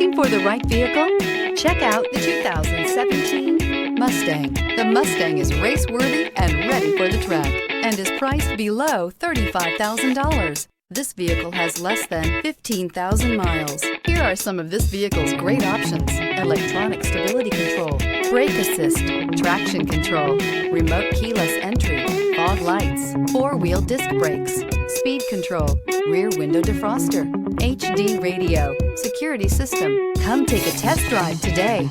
Looking for the right vehicle? Check out the 2017 Mustang. The Mustang is race-worthy and ready for the track and is priced below $35,000. This vehicle has less than 15,000 miles. Here are some of this vehicle's great options: electronic stability control, brake assist, traction control, remote keyless entry, fog lights, four-wheel disc brakes, speed control, rear window defroster, HD radio, security system. Come take a test drive today.